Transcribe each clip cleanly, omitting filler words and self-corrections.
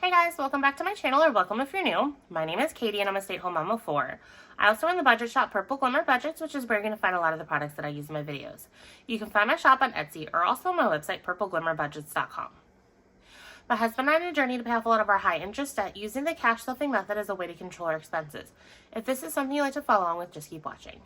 Hey guys, welcome back to my channel, or welcome if you're new. My name is Katie and I'm a stay-at-home mom of 4. I also run the budget shop Purple Glimmer Budgets, which is where you're going to find a lot of the products that I use in my videos. You can find my shop on Etsy or also on my website, PurpleGlimmerBudgets.com. My husband and I had a journey to pay off a lot of our high interest debt using the cash stuffing method as a way to control our expenses. If this is something you'd like to follow along with, just keep watching.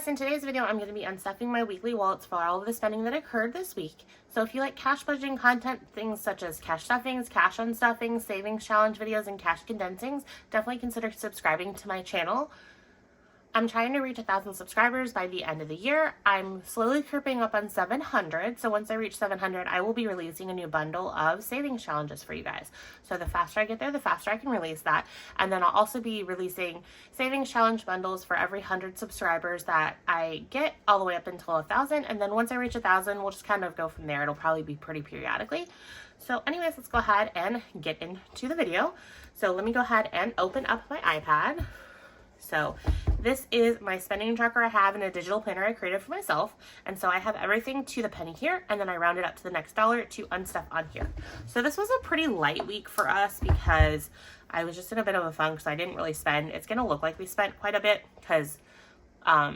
In today's video, I'm going to be unstuffing my weekly wallets for all of the spending that occurred this week. So if you like cash budgeting content, things such as cash stuffings, cash unstuffing, savings challenge videos, and cash condensings, definitely consider subscribing to my channel. I'm trying to reach 1,000 subscribers by the end of the year. I'm slowly creeping up on 700. So once I reach 700, I will be releasing a new bundle of savings challenges for you guys. So the faster I get there, the faster I can release that. And then I'll also be releasing savings challenge bundles for every 100 subscribers that I get all the way up until 1,000. And then once I reach 1,000, we'll just kind of go from there. It'll probably be pretty periodically. So anyways, let's go ahead and get into the video. So let me go ahead and open up my iPad. So this is my spending tracker I have in a digital planner I created for myself. And so I have everything to the penny here, and then I round it up to the next dollar to unstuff on here. So this was a pretty light week for us because I was just in a bit of a funk, so I didn't really spend. It's going to look like we spent quite a bit because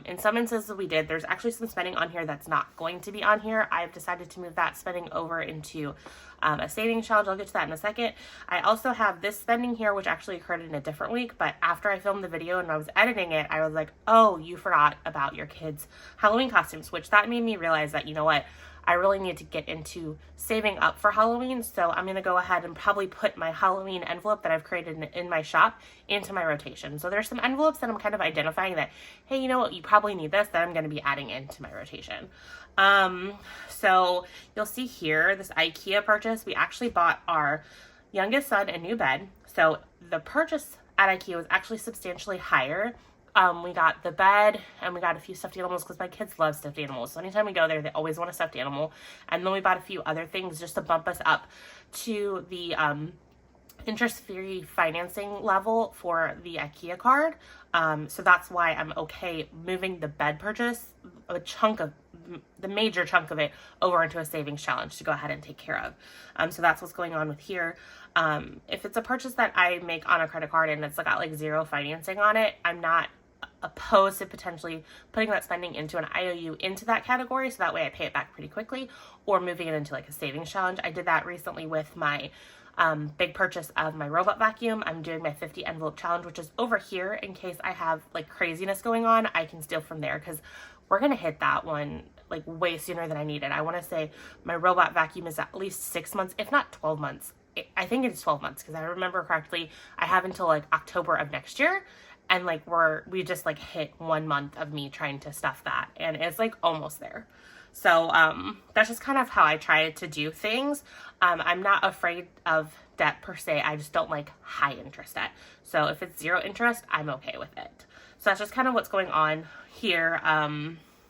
in some instances we did. There's actually some spending on here that's not going to be on here. I've decided to move that spending over into a savings challenge. I'll get to that in a second. I also have this spending here, which actually occurred in a different week, but after I filmed the video and I was editing it, I was like, oh, you forgot about your kids' Halloween costumes, which that made me realize that, you know what, I really need to get into saving up for Halloween. So I'm going to go ahead and probably put my Halloween envelope that I've created in my shop into my rotation. So there's some envelopes that I'm kind of identifying that, hey, you know what, you probably need this, that I'm going to be adding into my rotation. So you'll see here, this IKEA purchase, we actually bought our youngest son a new bed. So the purchase at IKEA was actually substantially higher. We got the bed and we got a few stuffed animals because my kids love stuffed animals. So anytime we go there, they always want a stuffed animal. And then we bought a few other things just to bump us up to the interest-free financing level for the IKEA card. So that's why I'm okay moving the bed purchase, the major chunk of it, over into a savings challenge to go ahead and take care of. So that's what's going on with here. If it's a purchase that I make on a credit card and it's got like zero financing on it, I'm not opposed to potentially putting that spending into an IOU into that category, so that way I pay it back pretty quickly, or moving it into like a savings challenge. I did that recently with my big purchase of my robot vacuum. I'm doing my 50 envelope challenge, which is over here in case I have like craziness going on. I can steal from there because we're gonna hit that one like way sooner than I need it. I want to say my robot vacuum is at least 6 months, if not 12 months. I think it's 12 months because I remember correctly, I have until like October of next year. And like we just like hit 1 month of me trying to stuff that, and it's like almost there. So that's just kind of how I try to do things. I'm not afraid of debt per se. I just don't like high interest debt. So if it's zero interest, I'm okay with it. So that's just kind of what's going on here.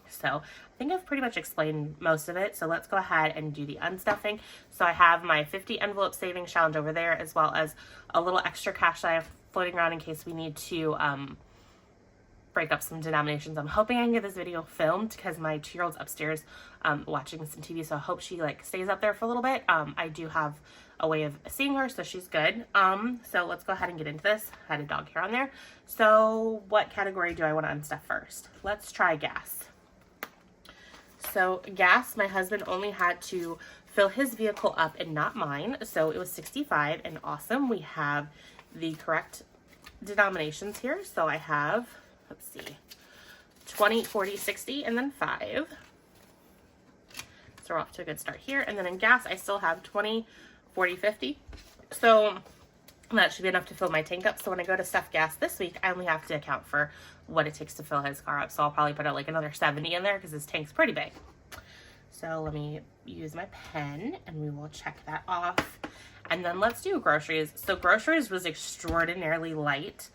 So I think I've pretty much explained most of it. So let's go ahead and do the unstuffing. So I have my 50 envelope savings challenge over there, as well as a little extra cash that I have floating around in case we need to break up some denominations. I'm hoping I can get this video filmed because my 2-year-old's upstairs watching some TV, so I hope she like stays up there for a little bit. I do have a way of seeing her, so she's good. So let's go ahead and get into this. I had a dog hair on there. So what category do I want to unstuff first? Let's try gas. So gas, my husband only had to fill his vehicle up and not mine, so it was 65, and awesome. We have the correct denominations here. So I have, let's see, 20, 40, 60, and then 5. So we're off to a good start here. And then in gas, I still have 20, 40, 50. So that should be enough to fill my tank up. So when I go to stuff gas this week, I only have to account for what it takes to fill his car up. So I'll probably put like another 70 in there because his tank's pretty big. So let me use my pen and we will check that off. And then let's do groceries. So groceries was extraordinarily light.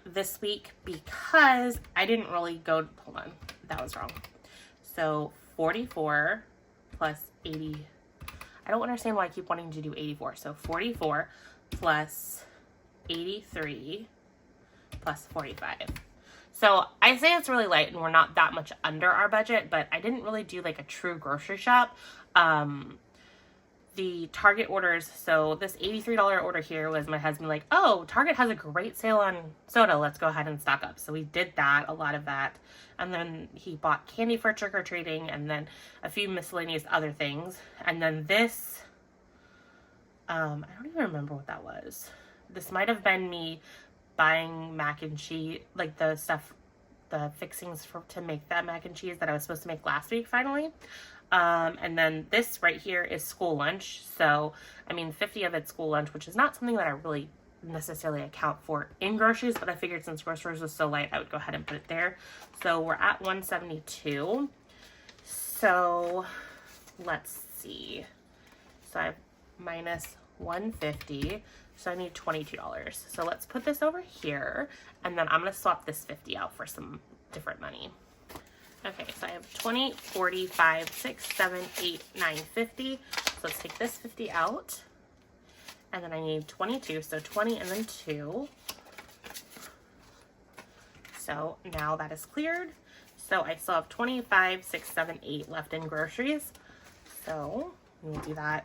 this week because I didn't really go, hold on, that was wrong. So 44 plus 80. I don't understand why I keep wanting to do 84. So 44 plus 83 plus 45. So I say it's really light and we're not that much under our budget, but I didn't really do like a true grocery shop. The Target orders, so this $83 order here was my husband like, oh, Target has a great sale on soda, let's go ahead and stock up. So we did that, a lot of that. And then he bought candy for trick-or-treating and then a few miscellaneous other things. And then this, I don't even remember what that was. This might have been me buying mac and cheese, like the stuff, the fixings to make that mac and cheese that I was supposed to make last week finally. And then this right here is school lunch. So, I mean, 50 of it's school lunch, which is not something that I really necessarily account for in groceries, but I figured since groceries was so light, I would go ahead and put it there. So we're at 172. So let's see. So I have minus 150. So I need $22. So let's put this over here and then I'm going to swap this 50 out for some different money. Okay, so I have 20, 40, 5, 6, 7, 8, 9, 50. So let's take this 50 out. And then I need 22, so 20 and then 2. So now that is cleared. So I still have 25, 6, 7, 8 left in groceries. So we'll do that.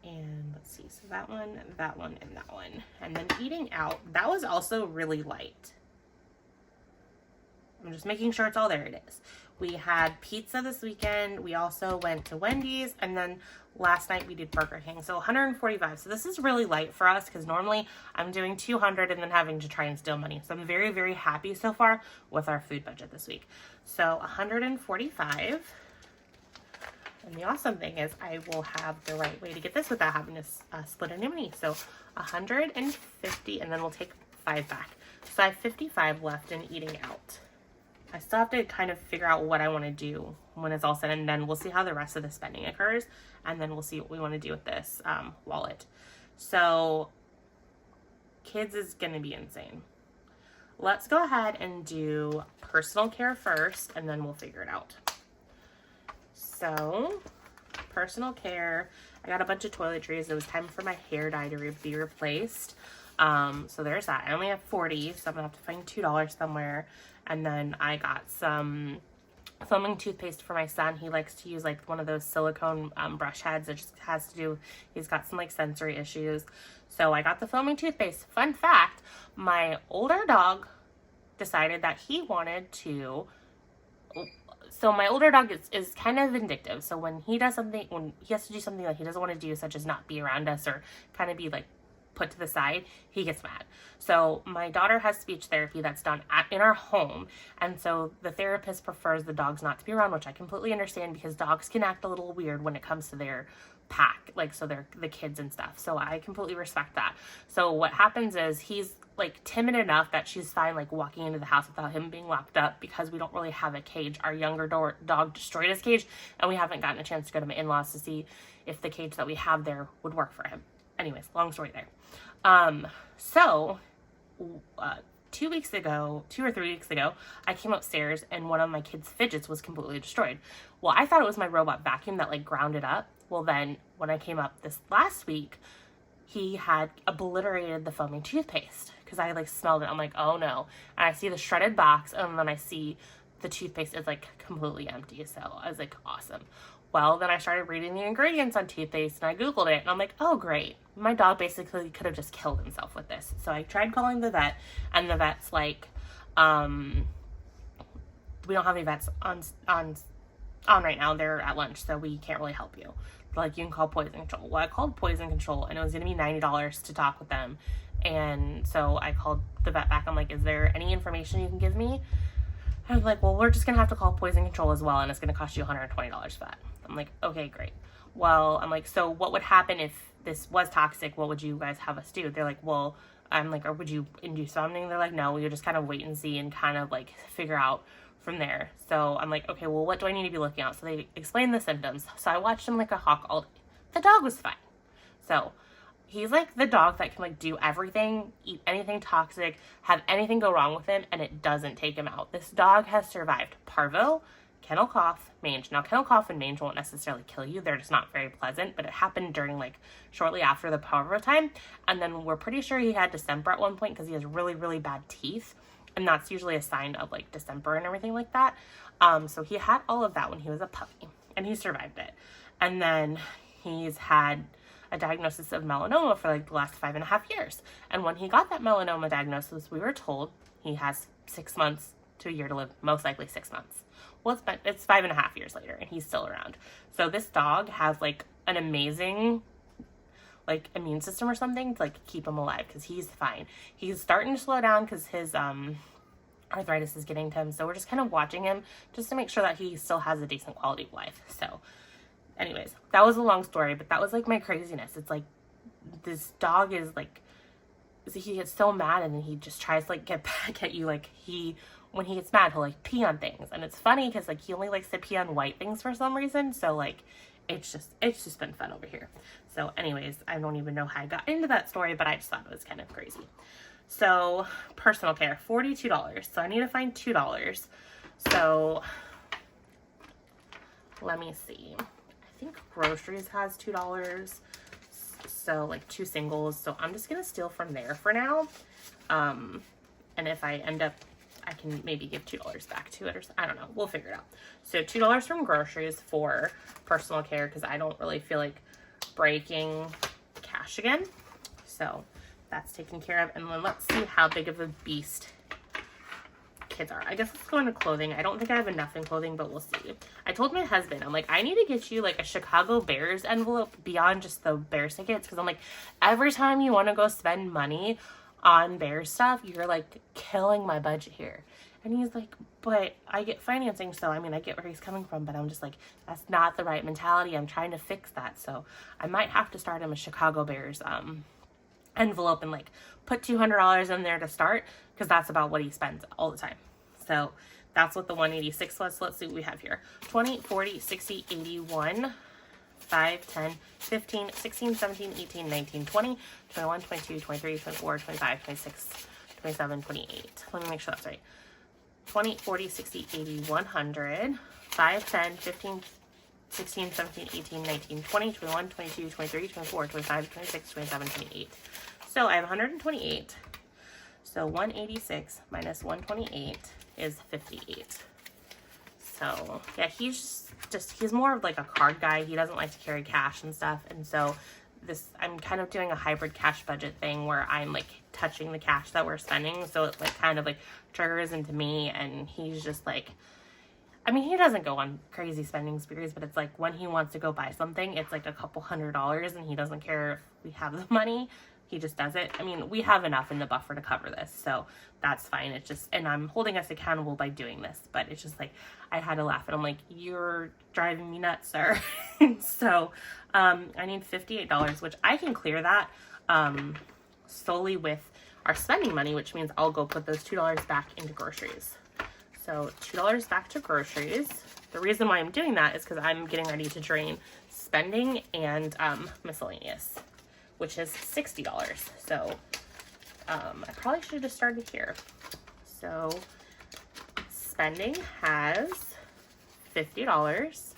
And let's see, so that one, and that one. And then eating out, that was also really light. I'm just making sure it's all there. It is. We had pizza this weekend. We also went to Wendy's. And then last night we did Burger King. So 145. So this is really light for us because normally I'm doing 200 and then having to try and steal money. So I'm very, very happy so far with our food budget this week. So 145. And the awesome thing is I will have the right way to get this without having to split any money. So 150 and then we'll take 5 back. So I have 55 left in eating out. I still have to kind of figure out what I want to do when it's all said and done. We'll see how the rest of the spending occurs, and then we'll see what we want to do with this wallet. So, kids is going to be insane. Let's go ahead and do personal care first, and then we'll figure it out. So, personal care. I got a bunch of toiletries. It was time for my hair dye to be replaced. So there's that. I only have 40, so I'm gonna have to find $2 somewhere. And then I got some foaming toothpaste for my son. He likes to use like one of those silicone brush heads. It just has to do, he's got some like sensory issues. So I got the foaming toothpaste. Fun fact, my older dog decided that he wanted to, so my older dog is kind of vindictive. So when he does something, when he has to do something that he doesn't want to do, such as not be around us or kind of be like put to the side, he gets mad. So my daughter has speech therapy that's done in our home, and so the therapist prefers the dogs not to be around, which I completely understand because dogs can act a little weird when it comes to their pack, like so they're the kids and stuff. So I completely respect that. So what happens is he's like timid enough that she's fine like walking into the house without him being locked up because we don't really have a cage. Our younger dog destroyed his cage, and we haven't gotten a chance to go to my in-laws to see if the cage that we have there would work for him. Anyways, long story there. So 2 or 3 weeks ago, I came upstairs and one of my kids' fidgets was completely destroyed. Well, I thought it was my robot vacuum that like ground it up. Well, then when I came up this last week, he had obliterated the foaming toothpaste because I like smelled it. I'm like, oh no. And I see the shredded box and then I see the toothpaste is like completely empty. So I was like, awesome. Well, then I started reading the ingredients on toothpaste and I Googled it and I'm like, oh great. My dog basically could have just killed himself with this. So I tried calling the vet and the vet's like, we don't have any vets on right now. They're at lunch, so we can't really help you. Like, you can call poison control. Well, I called poison control and it was going to be $90 to talk with them. And so I called the vet back. I'm like, is there any information you can give me? I was like, well, we're just going to have to call poison control as well. And it's going to cost you $120 for that. I'm like, okay, great. Well, I'm like, so what would happen if this was toxic? What would you guys have us do? They're like, well, I'm like, or would you induce something? They're like, no, you just kind of wait and see and kind of like figure out from there. So I'm like, okay, well, what do I need to be looking at? So they explained the symptoms. So I watched him like a hawk all day. The dog was fine. So he's like the dog that can like do everything, eat anything toxic, have anything go wrong with him, and it doesn't take him out. This dog has survived parvo, kennel cough, mange. Now, kennel cough and mange won't necessarily kill you. They're just not very pleasant, but it happened during like shortly after the parvo time. And then we're pretty sure he had distemper at one point because he has really, really bad teeth. And that's usually a sign of like distemper and everything like that. So he had all of that when he was a puppy and he survived it. And then he's had a diagnosis of melanoma for like the last 5.5 years. And when he got that melanoma diagnosis, we were told he has 6 months to a year to live, most likely 6 months. Well, it's 5.5 years later and he's still around. So this dog has like an amazing like immune system or something to like keep him alive because he's fine. He's starting to slow down because his arthritis is getting to him. So we're just kind of watching him just to make sure that he still has a decent quality of life. So anyways, that was a long story, but that was like my craziness. It's like this dog is like, he gets so mad and then he just tries to like get back at you. Like when he gets mad, he'll like pee on things. And it's funny because like he only likes to pee on white things for some reason. So like it's just been fun over here. So anyways, I don't even know how I got into that story, but I just thought it was kind of crazy. So personal care, $42. So I need to find $2. So let me see. I think groceries has $2. So like 2 singles. So I'm just going to steal from there for now. And if I end up, I can maybe give $2 back to it or I don't know. We'll figure it out. So $2 from groceries for personal care because I don't really feel like breaking cash again. So that's taken care of. And then let's see how big of a beast kids are. I guess let's go into clothing. I don't think I have enough in clothing, but we'll see. I told my husband, I'm like, I need to get you like a Chicago Bears envelope beyond just the Bears tickets because I'm like, every time you want to go spend money on Bears stuff, you're like killing my budget here. And he's like, but I get financing, so I mean, I get where he's coming from, but I'm just like, that's not the right mentality. I'm trying to fix that. So I might have to start him a Chicago Bears envelope and like put $200 in there to start because that's about what he spends all the time. So that's what the 186 was. So let's see what we have here. 20, 40, 60, 81, 5, 10, 15, 16, 17, 18, 19, 20, 21, 22, 23, 24, 25, 26, 27, 28. Let me make sure that's right. 20, 40, 60, 80, 100, 5, 10, 15, 16, 17, 18, 19, 20, 21, 22, 23, 24, 25, 26, 27, 28. So I have 128. So 186 minus 128 is 58. So yeah, he's more of like a card guy. He doesn't like to carry cash and stuff. And so I'm kind of doing a hybrid cash budget thing where I'm like touching the cash that we're spending. So it like kind of like triggers into me and he's just like, I mean, he doesn't go on crazy spending sprees, but it's like when he wants to go buy something, it's like a couple $100 and he doesn't care if we have the money. He just does it. I mean, we have enough in the buffer to cover this, so that's fine. It's just, and I'm holding us accountable by doing this, but it's just like, I had to laugh and I'm like, you're driving me nuts, sir. So, I need $58, which I can clear that, solely with our spending money, which means I'll go put those $2 back into groceries. So $2 back to groceries. The reason why I'm doing that is because I'm getting ready to drain spending and, miscellaneous, which is $60. So I probably should have just started here. So spending has $50.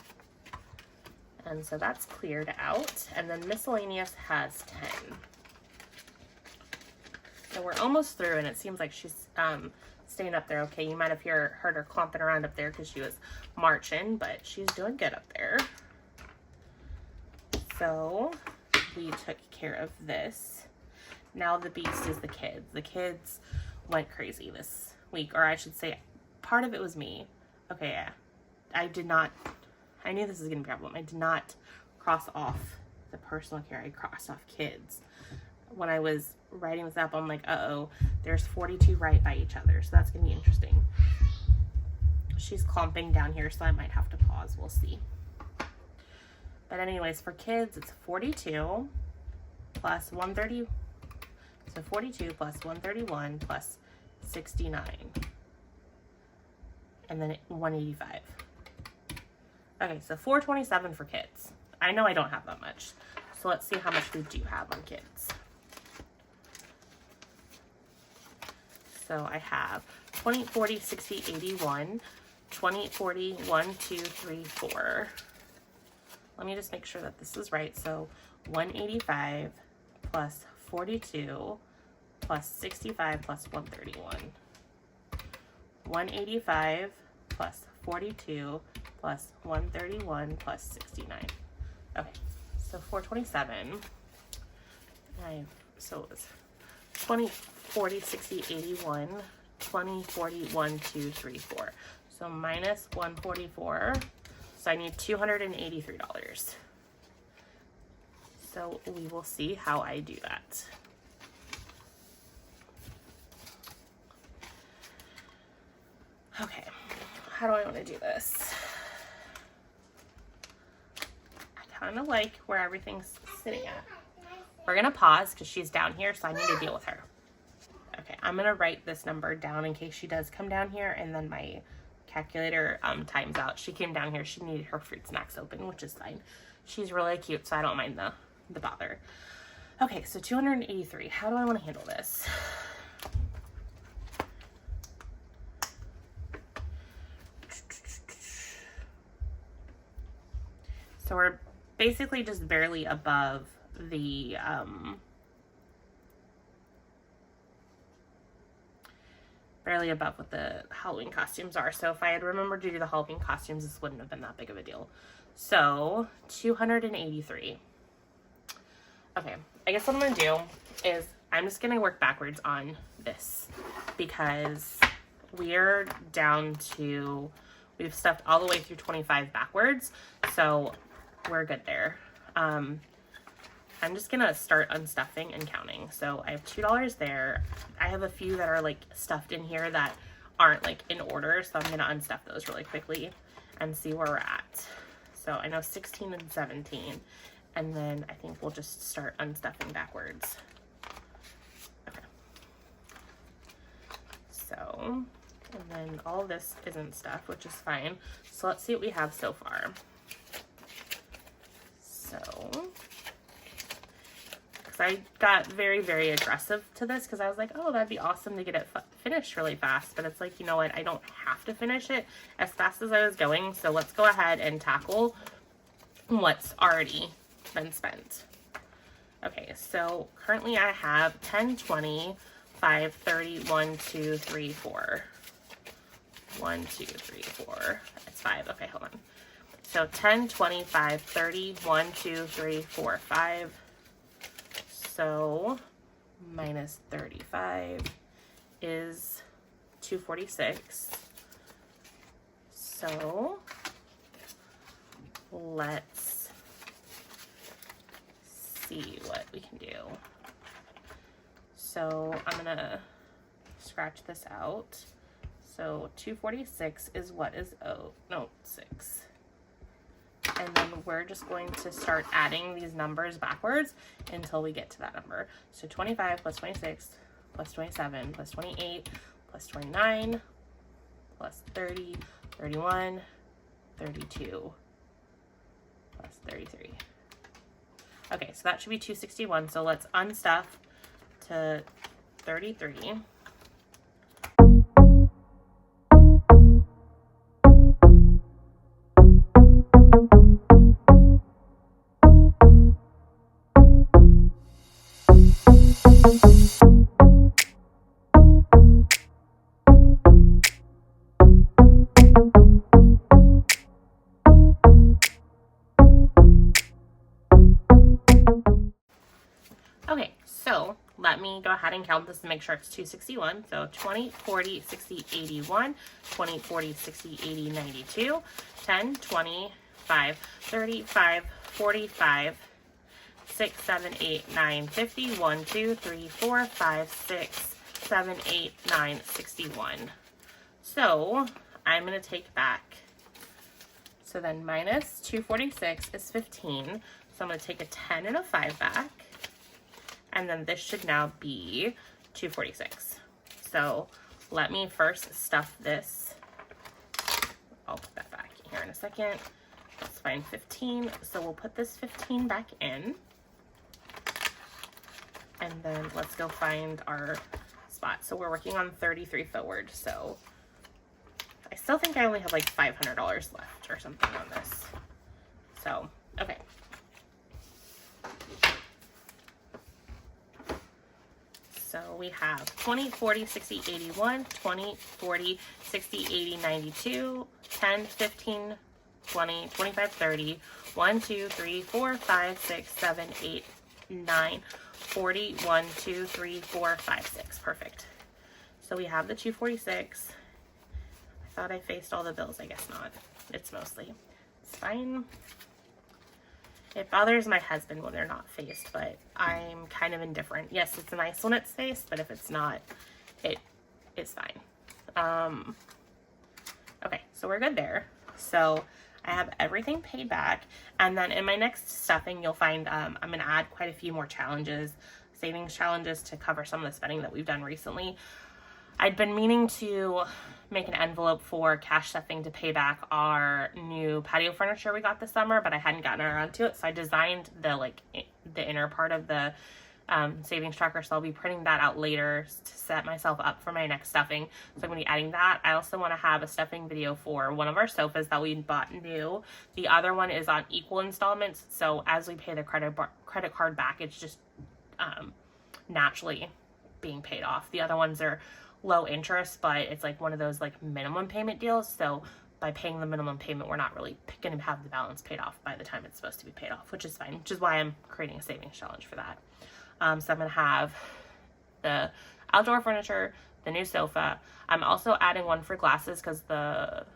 And so that's cleared out. And then miscellaneous has 10. So we're almost through and it seems like she's staying up there okay. You might have heard her clomping around up there because she was marching, but she's doing good up there. So we took care of this. Now the beast is the kids. The kids went crazy this week, or I should say part of it was me. Okay, yeah. I knew this was gonna be a problem. I did not cross off the personal care. I crossed off kids. When I was writing this up, I'm like, uh-oh, there's 42 right by each other, so that's gonna be interesting. She's clumping down here, so I might have to pause. We'll see. But anyways, for kids, it's 42 plus 130. So 42 plus 131 plus 69. And then 185. Okay, so 427 for kids. I know I don't have that much. So let's see how much we do have on kids. So I have 20, 40, 60, 81, 20, 40, 1, 2, 3, 4. Let me just make sure that this is right. So 185 plus 42 plus 65 plus 131. 185 plus 42 plus 131 plus 69. Okay, so 427. So it's 20, 40, 60, 81, 20, 40, 1, 2, 3, 4. So minus 144. So I need $283. So we will see how I do that. Okay, how do I want to do this? I kind of like where everything's sitting at. We're going to pause because she's down here, so I need to deal with her. Okay, I'm going to write this number down in case she does come down here, and then my calculator times out. She came down here. She needed her fruit snacks open, which is fine. She's really cute, so I don't mind the bother. Okay, so 283. How do I want to handle this? So we're basically just barely above the what the Halloween costumes are. So if I had remembered to do the Halloween costumes, this wouldn't have been that big of a deal. So 283. Okay, I guess what I'm gonna do is I'm just gonna work backwards on this because we're down to, we've stuffed all the way through 25 backwards, so we're good there. I'm just gonna start unstuffing and counting. So I have $2 there. I have a few that are like stuffed in here that aren't like in order, so I'm gonna unstuff those really quickly and see where we're at. So I know 16 and 17, and then I think we'll just start unstuffing backwards. Okay. So, and then all of this isn't stuffed, which is fine. So let's see what we have so far. So, because I got very, very aggressive to this because I was like, oh, that'd be awesome to get it finished really fast. But it's like, you know what? I don't have to finish it as fast as I was going. So let's go ahead and tackle what's already been spent. Okay, so currently I have 10, 20, 5, 30, 1, 2, 3, 4. 1, 2, 3, 4. It's 5. Okay, hold on. So 10, 20, 5, 30, 1, 2, 3, 4, 5. So minus 35 is 246. So let's see what we can do. So I'm gonna scratch this out. So 246 is what is 6. And then we're just going to start adding these numbers backwards until we get to that number. So 25 plus 26 plus 27 plus 28 plus 29 plus 30, 31, 32 plus 33. Okay, so that should be 261. So let's unstuff to 33. Okay, so let me go ahead and count this to make sure it's 261. So 20, 40, 60, 81, 20, 40, 60, 80, 92, 10, 25, 35, 45, 6, 7, 8, 9, 50, 1, 2, 3, 4, 5, 6, 7, 8, 9, 61. So I'm going to take back. So then minus 246 is 15. So I'm going to take a 10 and a 5 back. And then this should now be 246. So let me first stuff this. I'll put that back here in a second. Let's find 15. So we'll put this 15 back in. And then let's go find our spot. So we're working on 33 forward. So I still think I only have like $500 left or something on this. So, okay. So we have 20, 40, 60, 81, 20, 40, 60, 80, 92, 10, 15, 20, 25, 30, 1, 2, 3, 4, 5, 6, 7, 8, 9, 40, 1, 2, 3, 4, 5, 6. Perfect. So we have the 246. I thought I faced all the bills. I guess not. It's mostly. It's fine. It bothers my husband when they're not faced, but I'm kind of indifferent. Yes, it's nice when it's faced, but if it's not, it is fine. Okay, so we're good there. So I have everything paid back. And then in my next stuffing, you'll find I'm going to add quite a few more challenges, savings challenges to cover some of the spending that we've done recently. I'd been meaning to make an envelope for cash stuffing to pay back our new patio furniture we got this summer, but I hadn't gotten around to it. So I designed the inner part of the savings tracker. So I'll be printing that out later to set myself up for my next stuffing. So I'm going to be adding that. I also want to have a stuffing video for one of our sofas that we bought new. The other one is on equal installments. So as we pay the credit card back, it's just naturally being paid off. The other ones are low interest, but it's like one of those like minimum payment deals. So by paying the minimum payment, we're not really going to have the balance paid off by the time it's supposed to be paid off, which is fine, which is why I'm creating a savings challenge for that. So I'm going to have the outdoor furniture, the new sofa. I'm also adding one for glasses because the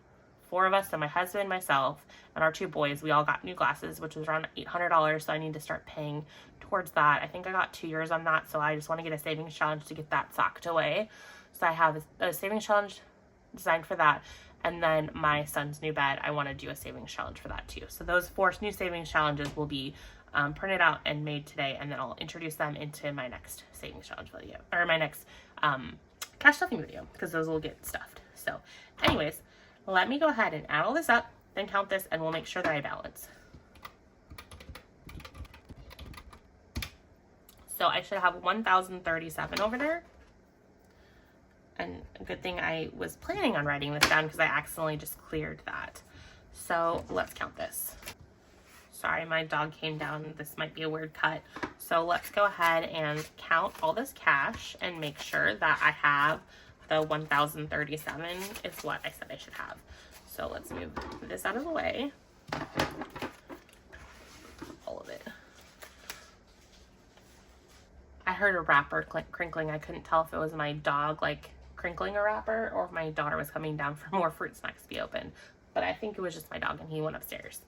4 of us, so my husband, myself, and our 2 boys, we all got new glasses, which was around $800. So I need to start paying towards that. I think I got 2 years on that. So I just want to get a savings challenge to get that socked away. So I have a savings challenge designed for that. And then my son's new bed, I want to do a savings challenge for that too. So those 4 new savings challenges will be printed out and made today. And then I'll introduce them into my next savings challenge video, or my next cash stuffing video, because those will get stuffed. So anyways, let me go ahead and add all this up, then count this, and we'll make sure that I balance. So I should have 1,037 over there. And a good thing I was planning on writing this down because I accidentally just cleared that. So let's count this. Sorry, my dog came down. This might be a weird cut. So let's go ahead and count all this cash and make sure that I have the 1,037 is what I said I should have. So let's move this out of the way. All of it. I heard a wrapper crinkling. I couldn't tell if it was my dog like crinkling a wrapper or if my daughter was coming down for more fruit snacks to be open. But I think it was just my dog and he went upstairs.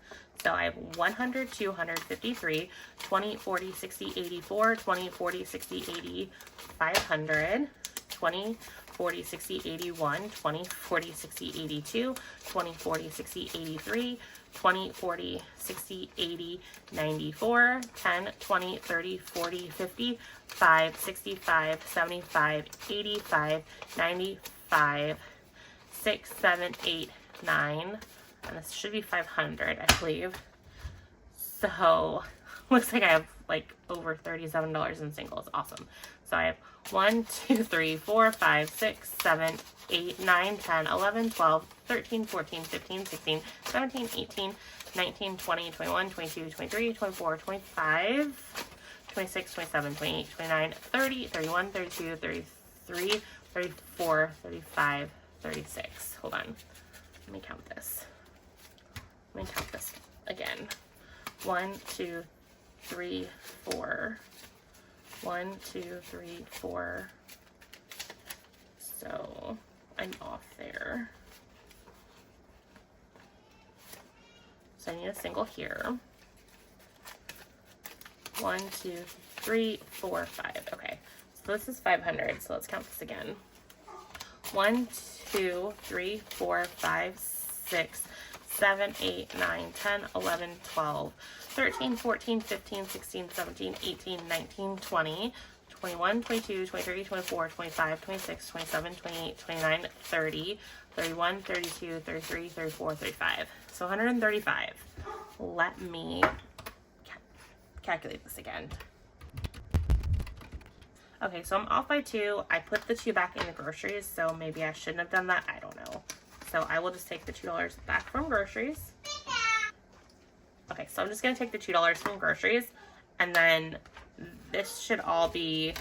So I have 100, 253, 20, 40, 60, 84, 20, 40, 60, 80, 500, 20, 40, 60, 81, 20, 40, 60, 82, 20, 40, 60, 83, 20, 40, 60, 80, 94, 10, 20, 30, 40, 50, 5, 65, 75, 85, 95, 6, 7, 8, 9, and this should be 500, I believe. So looks like I have like over $37 in singles. Awesome. So I have 1, 2, 3, 4, 5, 6, 7, 8, 9, 10, 11, 12, 13, 14, 15, 16, 17, 18, 19, 20, 21, 22, 23, 24, 25, 26, 27, 28, 29, 30, 31, 32, 33, 34, 35, 36. Hold on. Let me count this. Let me count this again. 1, 2, 3, 4. 1, 2, 3, 4. So I'm off there. So I need a single here. 1, 2, 3, 4, 5. Okay. So this is 500. So let's count this again. 1, 2, 3, 4, 5, 6, 7, 8, 9, 10, 11, 12, 13, 14, 15, 16, 17, 18, 19, 20, 21, 22, 23, 24, 25, 26, 27, 28, 29, 30, 31, 32, 33, 34, 35. So 135. Let me calculate this again. Okay, so I'm off by 2. I put the 2 back in the groceries, so maybe I shouldn't have done that. I don't know. So I will just take the $2 back from groceries. Okay, so I'm just going to take the $2 from groceries, and then this should all be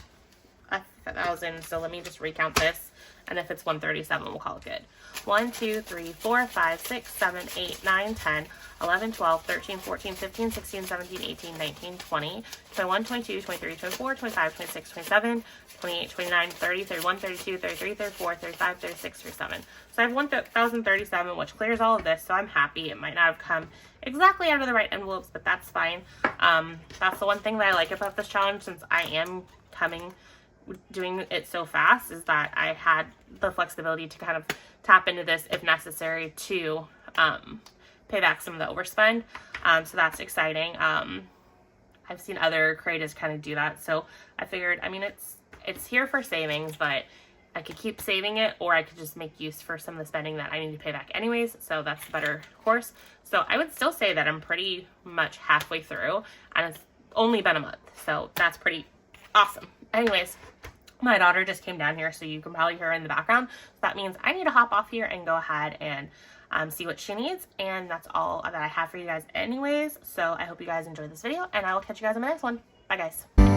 1,000. So let me just recount this, and if it's 137, we'll call it good. 1, 2, 3, 4, 5, 6, 7, 8, 9, 10, 11, 12, 13, 14, 15, 16, 17, 18, 19, 20, 21, 22, 23, 24, 25, 26, 27, 28, 29, 30, 31, 32, 33, 34, 35, 36, 37. So I have 1,037, which clears all of this, so I'm happy. It might not have come exactly out of the right envelopes, but that's fine. That's the one thing that I like about this challenge, since I am doing it so fast, is that I had the flexibility to kind of tap into this if necessary to pay back some of the overspend. So that's exciting. I've seen other creators kind of do that, so I figured, I mean, it's here for savings, but I could keep saving it, or I could just make use for some of the spending that I need to pay back anyways, so that's the better course. So I would still say that I'm pretty much halfway through, and it's only been a month, so that's pretty awesome. Anyways, my daughter just came down here, so you can probably hear her in the background. So that means I need to hop off here and go ahead and see what she needs, and that's all that I have for you guys anyways. So I hope you guys enjoyed this video, and I will catch you guys in my next one. Bye, guys.